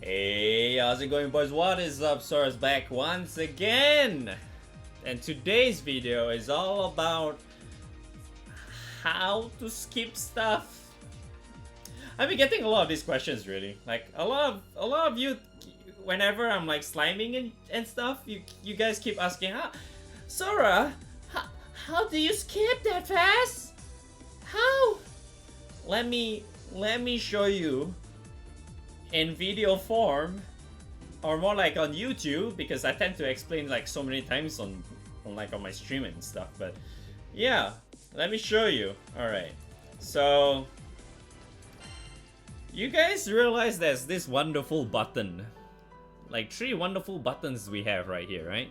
Hey, how's it going, boys? What is up? Sora's back once again, and today's video is all about how to skip stuff. I've been getting a lot of these questions, really. Like a lot of you, whenever I'm like sliming and stuff, you guys keep asking, Sora, how do you skip that fast? How? Let me show you in video form, or more like on YouTube, because I tend to explain like so many times on my stream and stuff. But yeah, let me show you. All right, so you guys realize there's this wonderful button, like 3 wonderful buttons we have right here, right?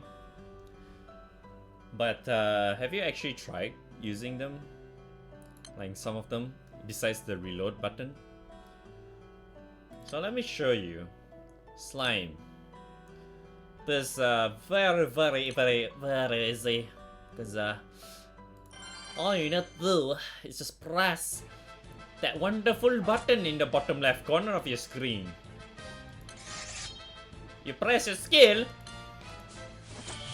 But have you actually tried using them, like some of them, besides the reload button? So let me show you. Slime. This very easy, because all you need to do is just press that wonderful button in the bottom left corner of your screen. You press your skill.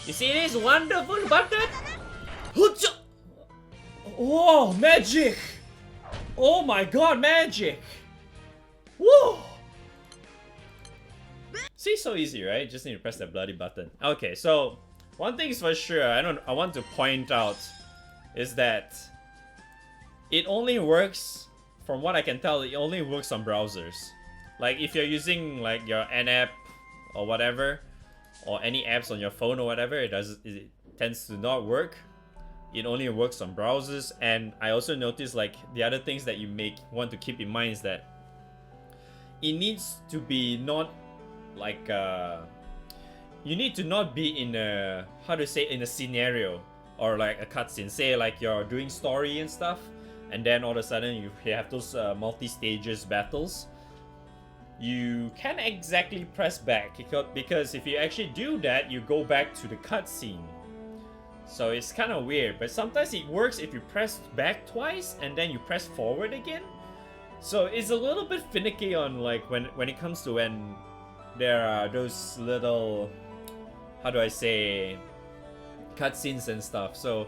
You see this wonderful button? Oh, magic! Oh my god, magic! Woo! See, so easy, right? Just need to press that bloody button. Okay, so one thing is for sure, I want to point out is that it only works, from what I can tell, it only works on browsers. Like if you're using like your N-app or whatever, or any apps on your phone or whatever, it tends to not work. It only works on browsers. And I also noticed like the other things that you want to keep in mind is that it needs to be not like you need to not be in a, how to say, in a scenario or like a cutscene. Say like you're doing story and stuff, and then all of a sudden you have those multi-stages battles. You can't exactly press back, because if you actually do that, you go back to the cutscene. So it's kind of weird, but sometimes it works if you press back twice and then you press forward again. So it's a little bit finicky on like when it comes to when there are those little, how do I say, cutscenes and stuff. So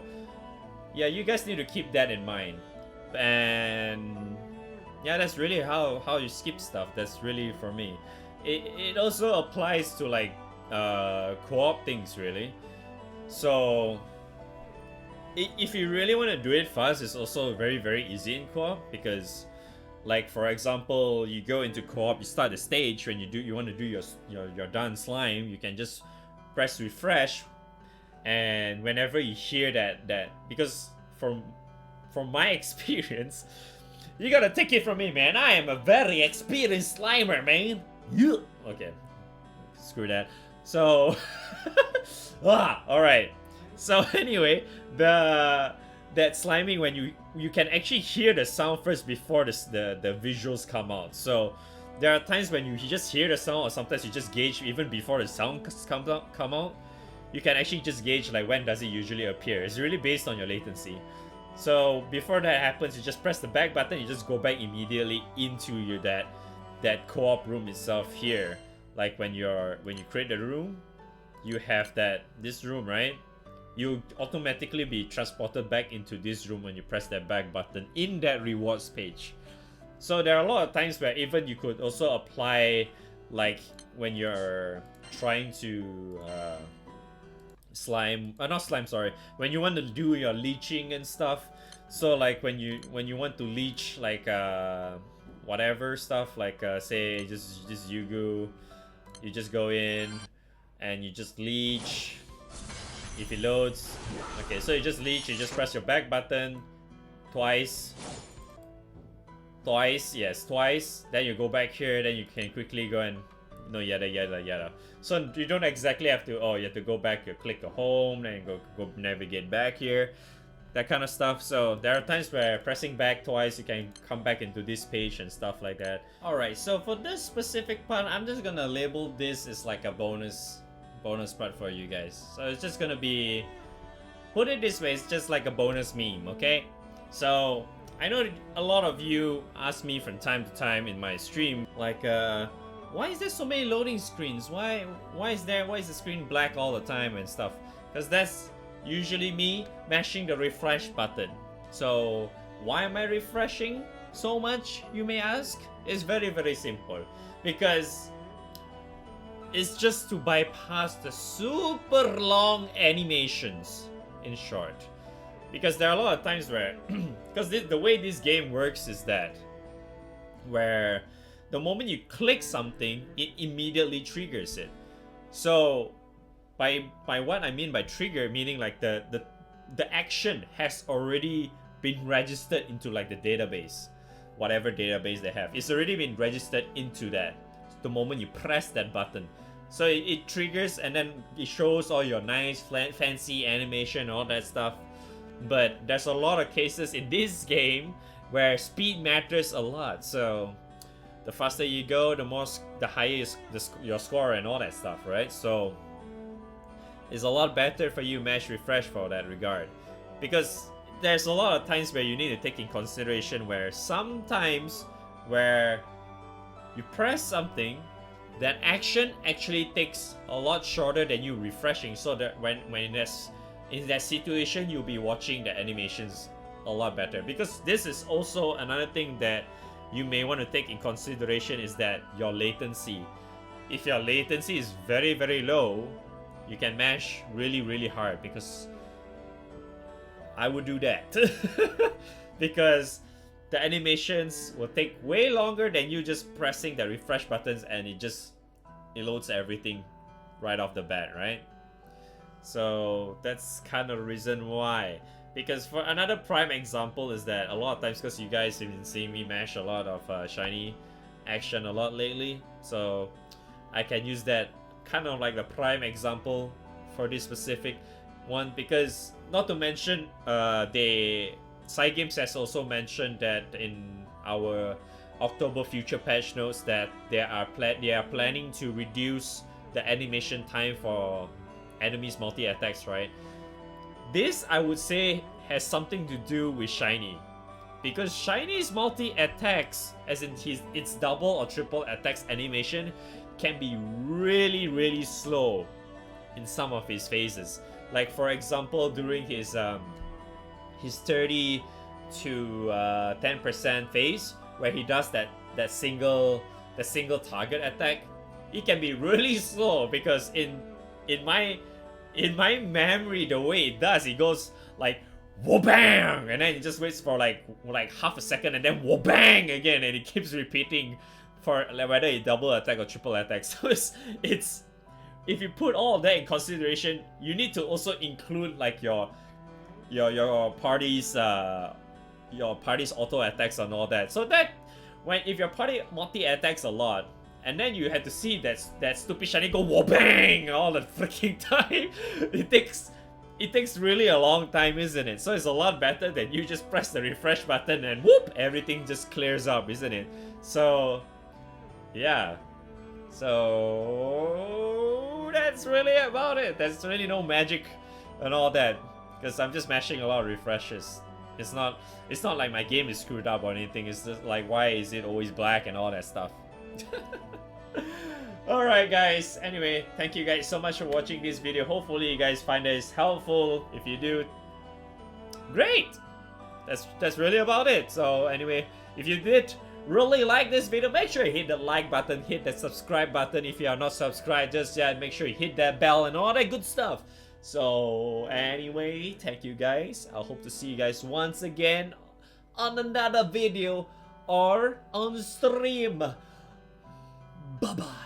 yeah, you guys need to keep that in mind. And yeah, that's really how you skip stuff. That's really for me. It also applies to like co-op things, really. So if you really want to do it fast, it's also very easy in co-op, because like for example, you go into co-op, you start the stage, when you want to do your done slime, you can just press refresh, and whenever you hear that because from my experience, you gotta take it from me, man, I am a very experienced slimer, man. Yeah. Okay, screw that. So alright. So anyway, that sliming, when you can actually hear the sound first before the visuals come out. So there are times when you just hear the sound, or sometimes you just gauge even before the sound come out. You can actually just gauge like when does it usually appear. It's really based on your latency. So before that happens, you just press the back button, you just go back immediately into that co-op room itself here. Like when you create the room, you have this room, right? You automatically be transported back into this room when you press that back button in that rewards page. So there are a lot of times where even you could also apply, like when you're trying to when you want to do your leeching and stuff. So like when you want to leech like whatever stuff, like say just you just go in and you just leech. If it loads, okay, so you just leech, you just press your back button twice, then you go back here, then you can quickly go and yada. So you don't exactly have to, you have to go back, you click a home, then you go navigate back here, that kind of stuff. So there are times where pressing back twice, you can come back into this page and stuff like that. Alright, so for this specific part, I'm just gonna label this as like a bonus part for you guys. So it's just gonna be, put it this way, it's just like a bonus meme, okay? So I know a lot of you ask me from time to time in my stream, like why is there so many loading screens? Why is the screen black all the time and stuff? Because that's usually me mashing the refresh button. So why am I refreshing so much, you may ask? It's very, very simple. Because it's just to bypass the super long animations, in short. Because there are a lot of times where, because the way this game works is that, where the moment you click something, it immediately triggers it. So by what I mean by trigger, meaning like the action has already been registered into like the database, whatever database they have. It's already been registered into that the moment you press that button. So it triggers, and then it shows all your nice fancy animation and all that stuff. But there's a lot of cases in this game where speed matters a lot. So the faster you go, the higher is your score and all that stuff, right? So it's a lot better for you mash refresh for that regard, because there's a lot of times where you need to take in consideration where sometimes where you press something, that action actually takes a lot shorter than you refreshing, so that when that's in that situation, you'll be watching the animations a lot better. Because this is also another thing that you may want to take in consideration, is that your latency. If your latency is very, very low, you can mash really, really hard, because I would do that. Because the animations will take way longer than you just pressing the refresh buttons, and it loads everything right off the bat, right? So that's kind of the reason why. Because for another prime example is that a lot of times, because you guys have been seeing me mash a lot of shiny action a lot lately, so I can use that kind of like the prime example for this specific one. Because not to mention, Side Games has also mentioned that in our October future patch notes that they are planning to reduce the animation time for enemies multi-attacks, right? This, I would say, has something to do with Shiny, because Shiny's multi-attacks, as in its double or triple attacks animation, can be really, really slow in some of his phases. Like for example, during his 30 to 10% phase, where he does that single target attack, it can be really slow, because in my memory, the way it does, it goes like whoa-bang, and then it just waits for like half a second, and then whoa-bang again, and it keeps repeating for whether it double attack or triple attack. So it's if you put all of that in consideration, you need to also include like your party's auto attacks and all that. So that if your party multi attacks a lot, and then you had to see that stupid shiny go whoa-bang all the freaking time, it takes really a long time, isn't it? So it's a lot better than you just press the refresh button and whoop, everything just clears up, isn't it? So yeah, so that's really about it. There's really no magic and all that, because I'm just mashing a lot of refreshes. It's not like my game is screwed up or anything. It's just like, why is it always black and all that stuff. Alright guys, anyway, thank you guys so much for watching this video. Hopefully you guys find this helpful. If you do, great! That's really about it. So anyway, if you did really like this video, make sure you hit the like button, hit the subscribe button if you are not subscribed just yet. Make sure you hit that bell and all that good stuff. So anyway, thank you guys. I hope to see you guys once again on another video or on stream. Bye bye.